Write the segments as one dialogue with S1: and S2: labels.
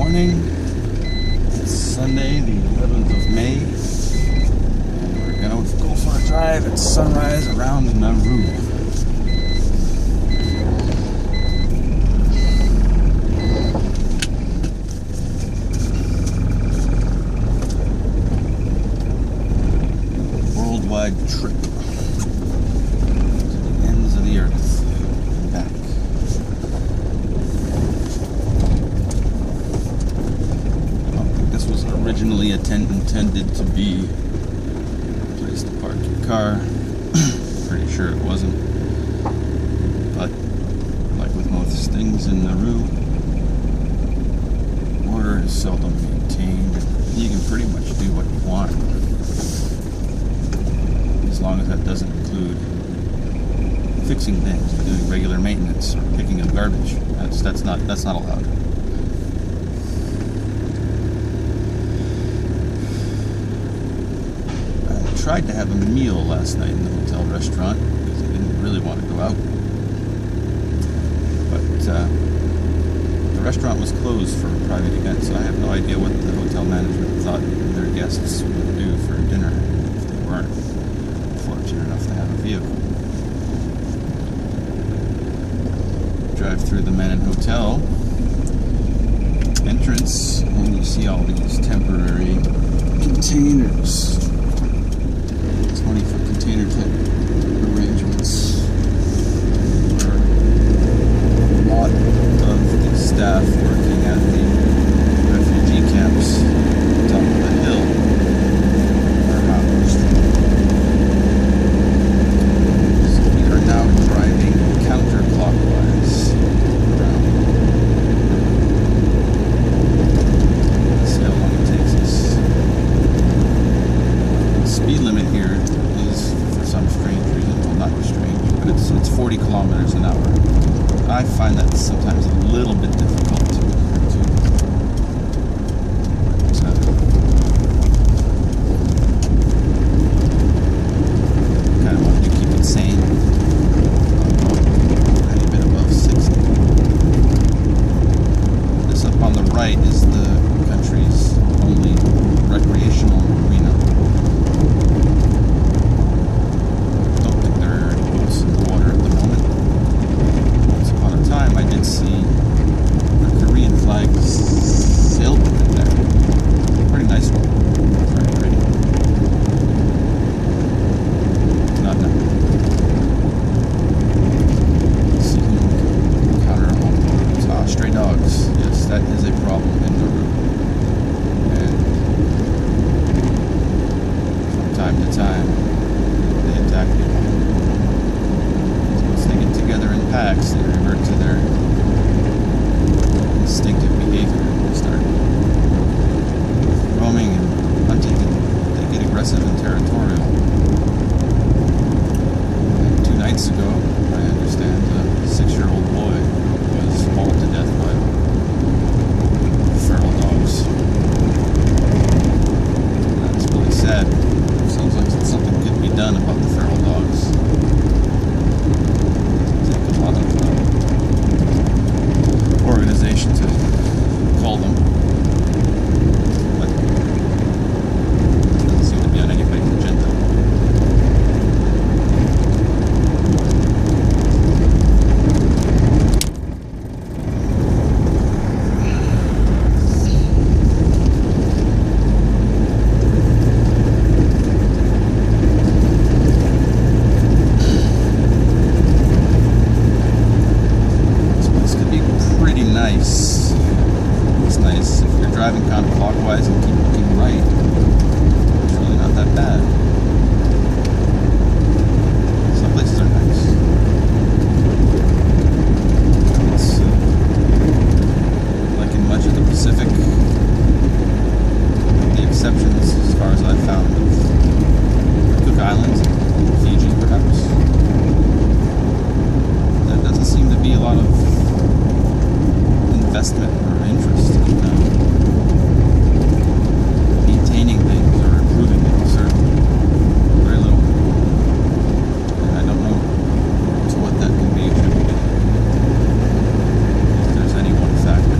S1: morning. It's Sunday, the 11th of May, and we're gonna go for a drive at sunrise around Nauru. Worldwide trip to the ends of the earth and back. Originally intended to be a place to park your car. Pretty sure it wasn't. But like with most things in Nauru, order is seldom maintained. You can pretty much do what you want, as long as that doesn't include fixing things, doing regular maintenance, or picking up garbage. That's not allowed. I tried to have a meal last night in the hotel restaurant because I didn't really want to go out. But the restaurant was closed for a private event, so I have no idea what the hotel management thought their guests would do for dinner if they weren't fortunate enough to have a vehicle. Drive through the Manan Hotel entrance, and you see all these temporary containers. 20-foot container type arrangements where a lot of the staff working at the refugee camps on top of the hill are housed. So we are now driving counter-clockwise around. Let's see how long it takes us. The speed limit here is, for some strange reason, well, not strange, but it's 40 kilometers an hour. I find that sometimes a little bit difficult to kind of want to keep it sane. Any bit above 60. This up on the right is the country's only recreational marina. I did see a Korean flag sailboat in there. Pretty nice one. Very pretty. Not now. Seeking counter home. Stray dogs. Yes, that is a problem in Nauru. And from time to time, they attack people. Once they get together in packs, they revert to their instinctive behavior and start roaming and hunting, and they get aggressive and territorial. And 2 nights ago, I understand, a 6-year-old boy was mauled to death by feral dogs. That's really sad. Sounds like something could be done about the feral dogs. Take a lot of organization to call them, but it doesn't seem to be on anybody's agenda. Nice. It's nice if you're driving counterclockwise and keep looking right. It's really not that bad. Some places are nice. It's like in much of the Pacific, the exceptions, as far as I've found, of Cook Islands, Fiji perhaps, there doesn't seem to be a lot of investment or interest in maintaining things or improving things, or very little. And I don't know to what that can be attributed, if there's any one factor.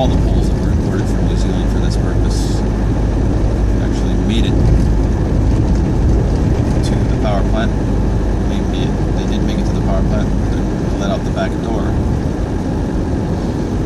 S1: all the poles that were imported from New Zealand for this purpose actually made it to the power plant. Maybe they did make it to the power plant, but they let out the back door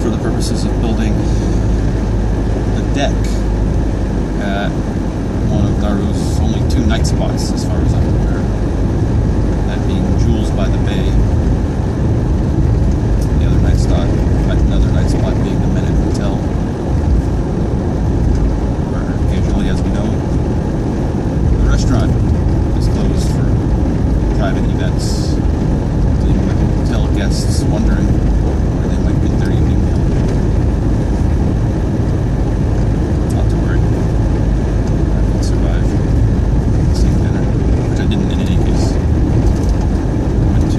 S1: for the purposes of building the deck at one of Nauru's only 2 night spots, as far as I'm aware. That being Jules by the Bay. The other night spot, another night spot being the Minute Hotel, where occasionally, as we know, the restaurant is closed for private events, leaving the hotel guests wondering where they might get their evening meal. Not to worry, I can survive seeing dinner, which I didn't in any case. I went to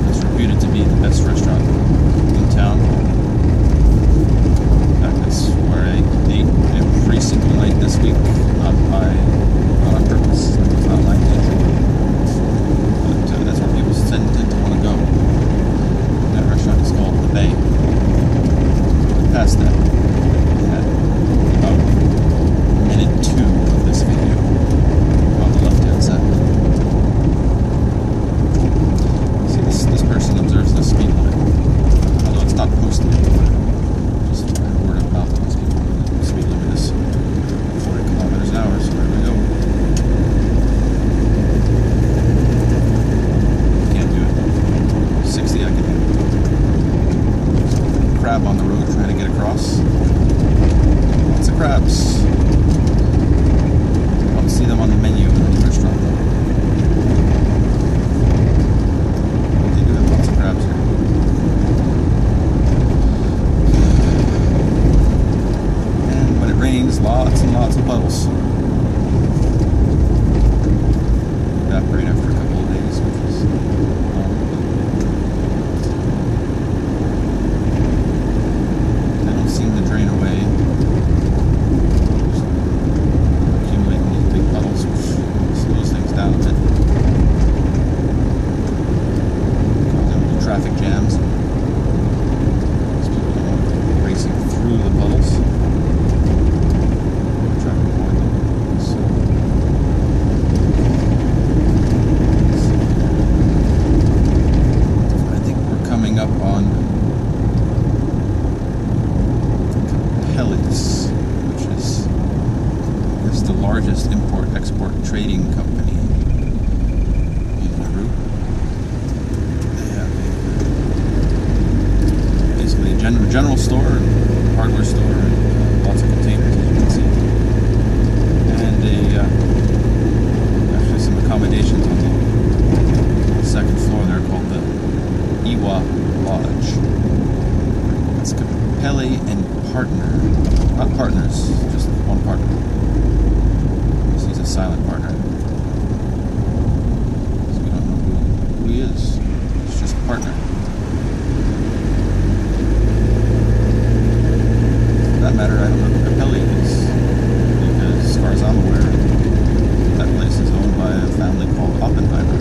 S1: what's reputed to be the best restaurant in town. In fact, that's where I ate every single night this week, not on purpose. It was not my intention. But that's where people tend to want to go. That restaurant is called The Bay. But past that, at about minute 2 of this video on the left-hand side. See, this person observes the speed limit, although it's not posted anywhere. Just word of mouth. The speed limit is 40 kilometers an hour, so there we go. Can't do it. 60 I can do. Crab on the road trying to get across. Lots of crabs. I don't see them on the menu in any restaurant. They do have lots of crabs here. And when it rains, lots and lots of puddles. Evaporate after a couple of days, which is they don't seem to drain away. Just accumulating these big puddles, which slows things down a bit. Cause them traffic jams. Because people don't want to be racing through the puddles. Try to avoid them. So, I think we're coming up on Capelli's, which is the largest import-export trading company in Nauru. They have basically a general store and hardware store and lots of containers, as you can see. And actually some accommodations on the second floor there called the Iwa Lodge. It's Capelli and Partner. Not partners, just one partner. He's a silent partner. So we don't know who he is. It's just a partner. For that matter, I don't know who Capelli is. Because as far as I'm aware, that place is owned by a family called Oppenheimer.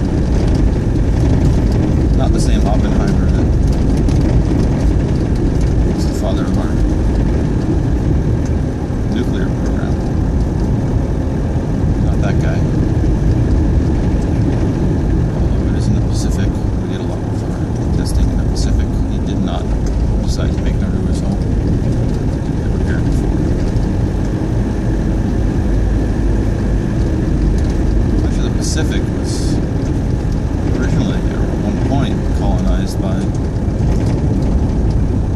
S1: Not the same Oppenheimer that is the father of our nuclear program. Not that guy. Although it is in the Pacific, we get a lot of our testing in the Pacific. He did not decide to make Nauru his home. He never cared before. Actually, the Pacific was originally, or at one point, colonized by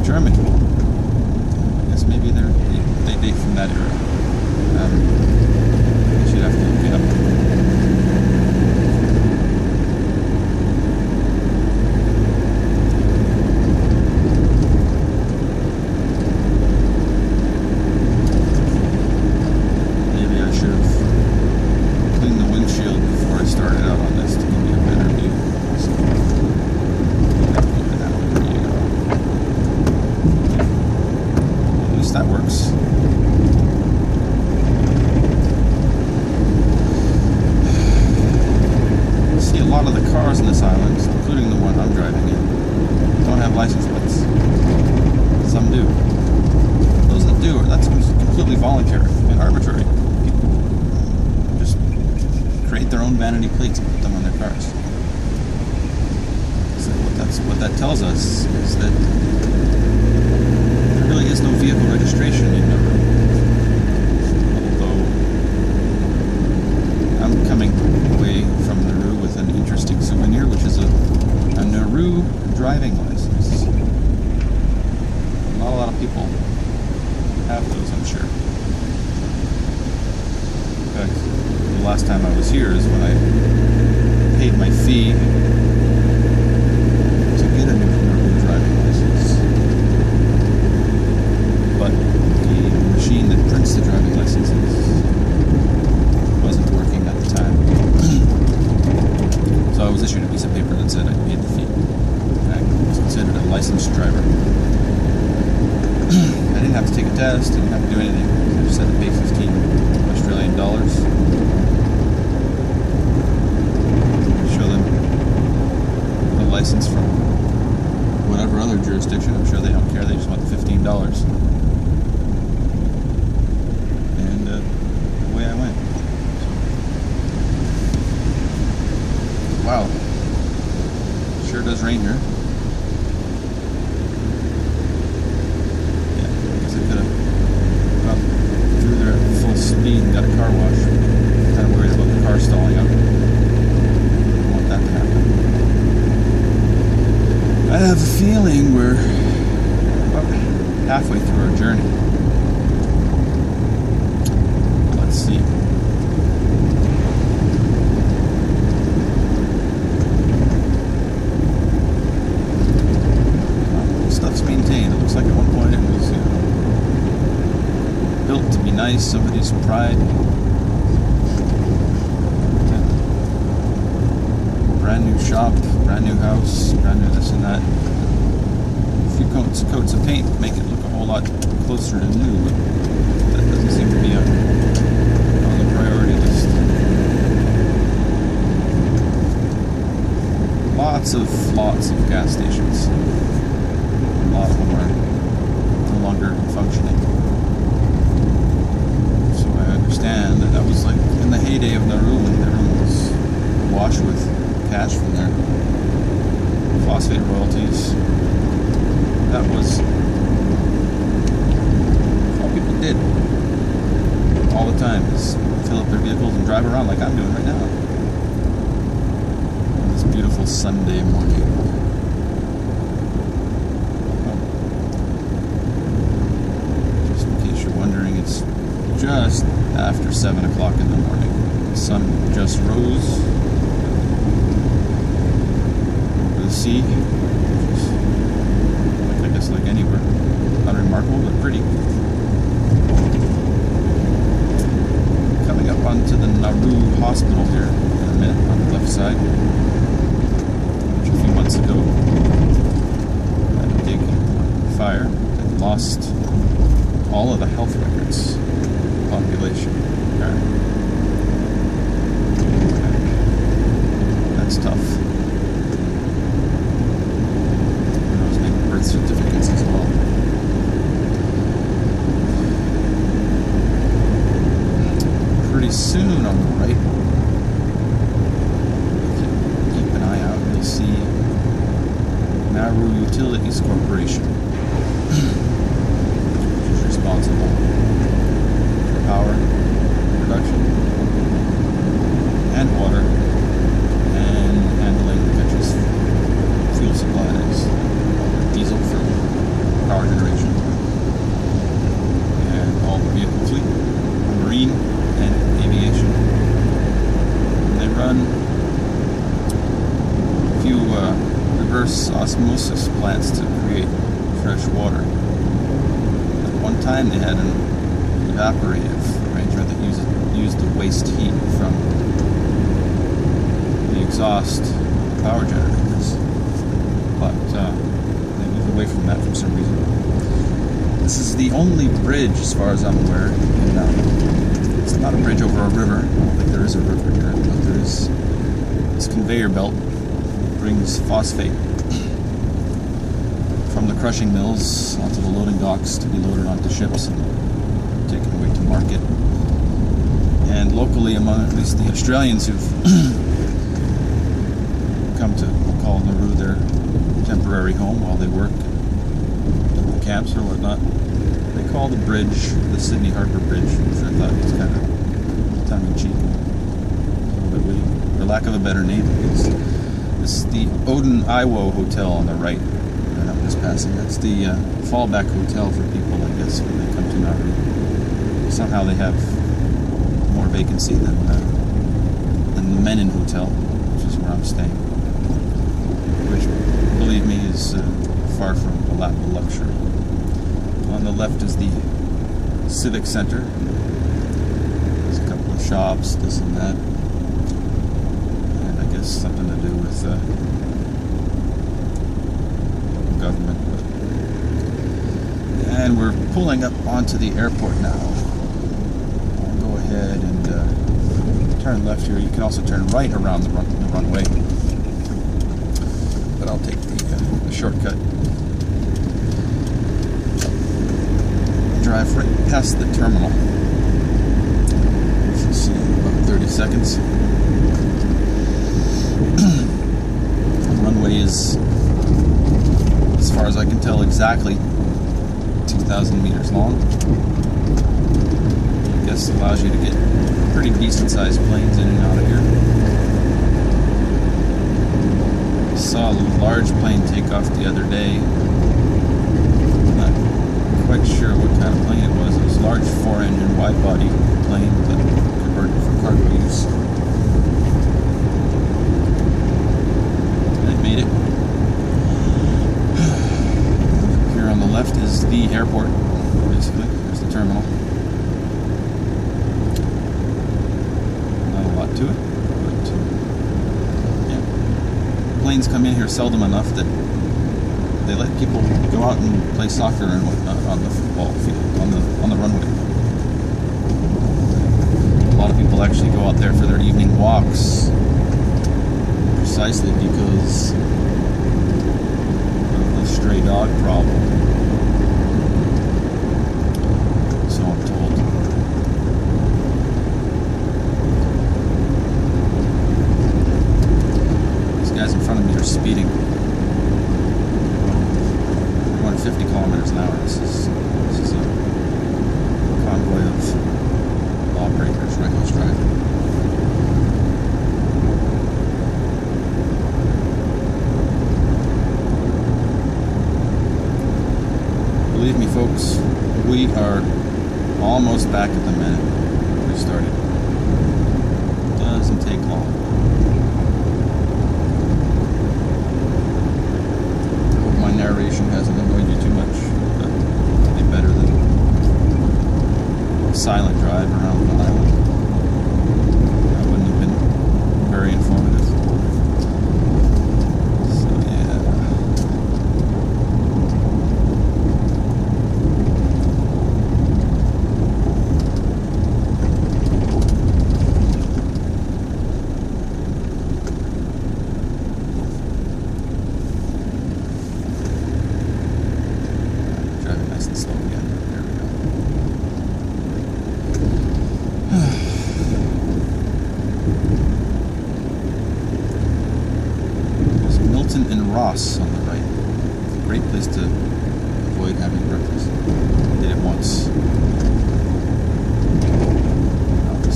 S1: Germany. I guess maybe they date from that era. I guess you'd have to look it up. Maybe I should have cleaned the windshield before I started out on this to give me a better view. So, there you go. At least that works. See, a lot of the cars in this island, including the one I'm driving in, don't have license plates. Some do. do, that's completely voluntary and arbitrary. People just create their own vanity plates and put them on their cars. So what that tells us is that there really is no vehicle registration in Nauru. Although I'm coming away from Nauru with an interesting souvenir, which is a Nauru driving license. Not a lot of people have those, I'm sure. In fact, the last time I was here is when I paid my fee to get a new Nauru driving license. But the machine that prints the driving licenses wasn't working at the time. So I was issued a piece of paper that said I paid the fee. And I was considered a licensed driver. I didn't have to take a test, didn't have to do anything. I just had to pay 15 Australian dollars. Show them the license from whatever other jurisdiction. I'm sure they don't care, they just want the $15. And away I went. Wow. Sure does rain here. Speed and got a car wash. I'm kind of worried about the car stalling out. I don't want that to happen. I have a feeling we're about halfway through our journey. Let's see. Stuff's maintained. It looks like at one point it was, built to be nice, somebody's pride. Brand new shop, brand new house, brand new this and that. A few coats of paint make it look a whole lot closer to new, but that doesn't seem to be on the priority list. Lots of gas stations. A lot of them are no longer functioning. Understand that was like in the heyday of Nauru when everyone was awash with cash from their phosphate royalties. That was all people did all the time, is fill up their vehicles and drive around like I'm doing right now on this beautiful Sunday morning. Just in case you're wondering, it's just after 7 o'clock in the morning. The sun just rose over the sea, which is, I guess, like anywhere, unremarkable but pretty. Coming up onto the Nauru hospital here in a minute on the left side, which a few months ago had a big fire that lost all of the health records. Population. That's tough. And those make birth certificates as well. Pretty soon on the right, keep an eye out, you'll see Nauru Utilities Corporation, which is responsible power production and water and handling the country's fuel supplies, diesel for power generation, and all the vehicle fleet, marine and aviation. And they run a few reverse osmosis plants to create fresh water. At one time they had an evaporative arrangement that used the waste heat from the exhaust power generators, but they moved away from that for some reason. This is the only bridge, as far as I'm aware, in it's not a bridge over a river. I don't think there is a river here, but there is this conveyor belt that brings phosphate from the crushing mills onto the loading docks to be loaded onto ships and taken away to market. And locally, among at least the Australians who've come to call Nauru their temporary home while they work at the camps or whatnot, they call the bridge the Sydney Harbour Bridge, which I thought was kind of tongue-in-cheek, a little bit witty, for lack of a better name. This is the Odin Iwo Hotel on the right that I'm just passing. That's the fallback hotel for people, I guess, when they come to Nauru. Somehow they have more vacancy than the Menin Hotel, which is where I'm staying, which, believe me, is far from a lap of luxury. On the left is the Civic Center. There's a couple of shops, this and that, and I guess something to do with government. And we're pulling up onto the airport now. I'll go ahead and turn left here. You can also turn right around the runway, but I'll take the shortcut. Drive right past the terminal. You should see in about 30 seconds. The runway is, as far as I can tell, exactly 2,000 meters long. I guess allows you to get pretty decent sized planes in and out of here. I saw a large plane take off the other day. Quite sure what kind of plane it was. It was a large 4-engine wide-body plane that converted for cargo use. And it made it. Here on the left is the airport, basically. There's the terminal. Not a lot to it, but yeah. Planes come in here seldom enough that they let people go out and play soccer and whatnot on the football field, on the runway. A lot of people actually go out there for their evening walks, precisely because of the stray dog problem. So I'm told. These guys in front of me are speeding. 50 kilometers an hour. This is a convoy of lawbreakers, reckless driving. Believe me, folks, we are almost back at the minute we started. Doesn't take long. Narration hasn't annoyed you too much, but probably better than a silent drive around the island. That wouldn't have been very informative. So yeah. Slow again. There we go. There's Milton and Ross on the right. It's a great place to avoid having breakfast. I did it once.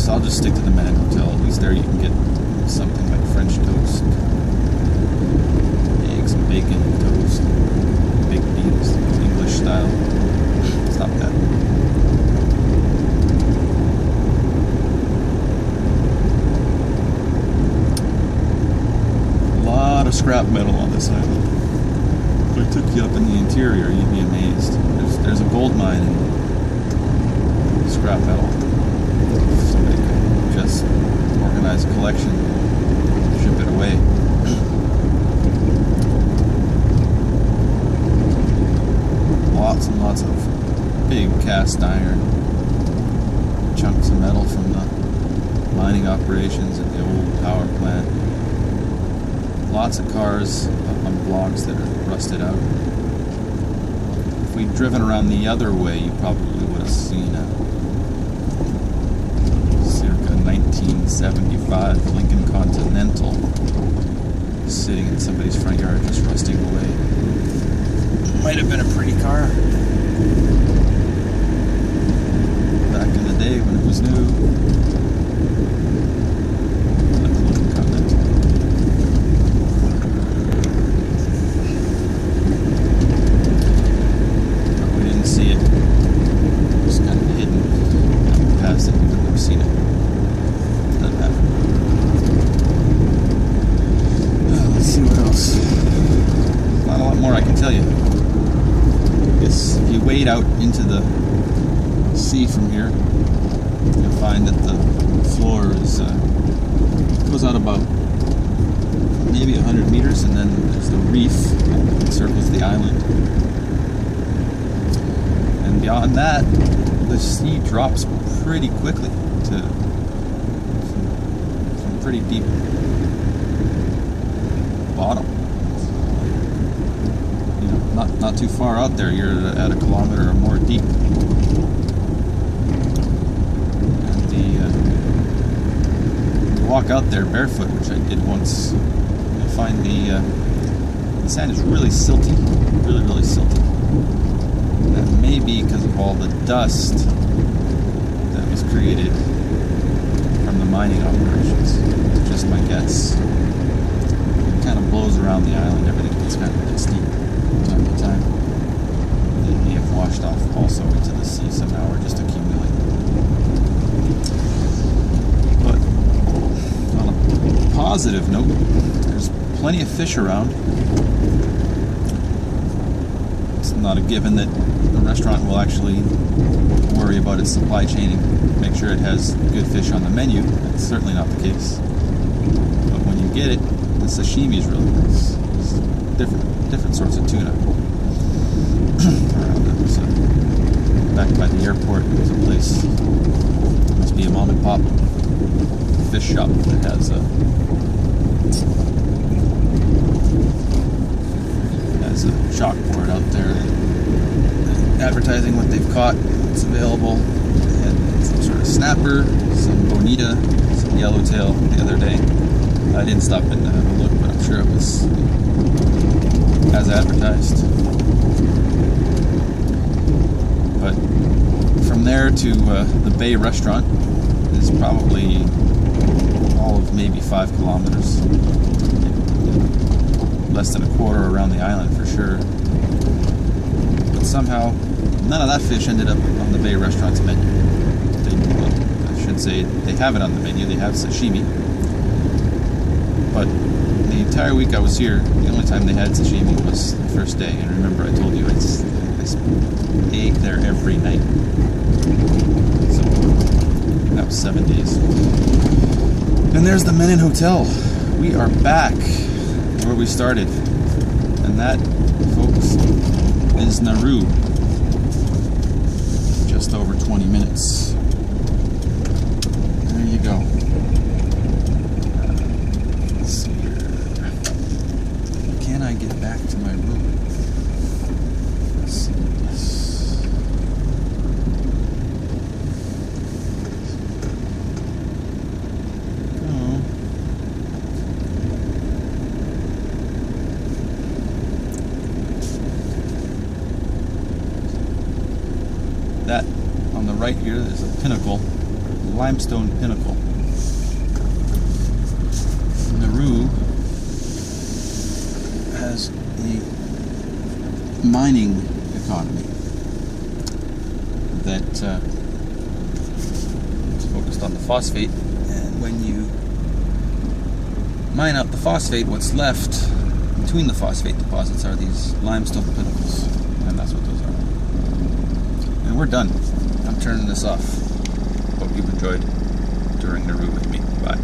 S1: So I'll just stick to the Menin Hotel. At least there you can get something like French toast, eggs and bacon and toast, baked beans, English style. It's not bad. A lot of scrap metal on this island. If I took you up in the interior, you'd be amazed. There's a gold mine in scrap metal. Somebody could just organize a collection, ship it away. Lots and lots of big cast iron, chunks of metal from the mining operations at the old power plant. Lots of cars up on blocks that are rusted out. we'd driven around the other way, you probably would have seen a circa 1975 Lincoln Continental sitting in somebody's front yard just rusting away. Might have been a pretty car back in the day when it was new. Lincoln Continental. But we didn't see it. It was kind of hidden. We passed it, we wouldn't have seen it. Doesn't matter. Let's see what else. Not a lot more I can tell you. I guess if you wade out into the sea from here, you'll find that the floor is goes out about maybe 100 meters, and then there's the reef that encircles the island. And beyond that, the sea drops pretty quickly to some pretty deep bottom. You know, not too far out there, you're at a kilometer or more deep. And you walk out there barefoot, which I did once, you'll find the sand is really silty, really silty. And that may be because of all the dust that was created from the mining operations. It's just my guess. Kind of blows around the island, everything gets kind of steep from time to time. They may have washed off also into the sea somehow, or just accumulated. But on a positive note, there's plenty of fish around. It's not a given that the restaurant will actually worry about its supply chain and make sure it has good fish on the menu. That's certainly not the case. But when you get it, the sashimi is really nice. It's different sorts of tuna around it. So back by the airport, there's a place. It must be a mom and pop fish shop that has a chalkboard out there advertising what they've caught. It's available. They had some sort of snapper, some bonita, some yellowtail the other day. I didn't stop in to have a look, but I'm sure it was as advertised. But from there to the Bay restaurant is probably all of maybe 5 kilometers. Less than a quarter around the island for sure. But somehow, none of that fish ended up on the Bay restaurant's menu. I should say they have it on the menu, they have sashimi. But the entire week I was here, the only time they had sashimi was the first day. And remember, I told you I ate there every night. So that was 7 days. And there's the Menin Hotel. We are back where we started. And that, folks, is Nauru. Just over 20 minutes. There you go. I get back to my room. Let's see this. Oh. That on the right here is a pinnacle, limestone pinnacle. Nauru has a mining economy that is focused on the phosphate, and when you mine out the phosphate, what's left between the phosphate deposits are these limestone pinnacles, and that's what those are. And we're done. I'm turning this off. Hope you've enjoyed touring Nauru with me. Bye.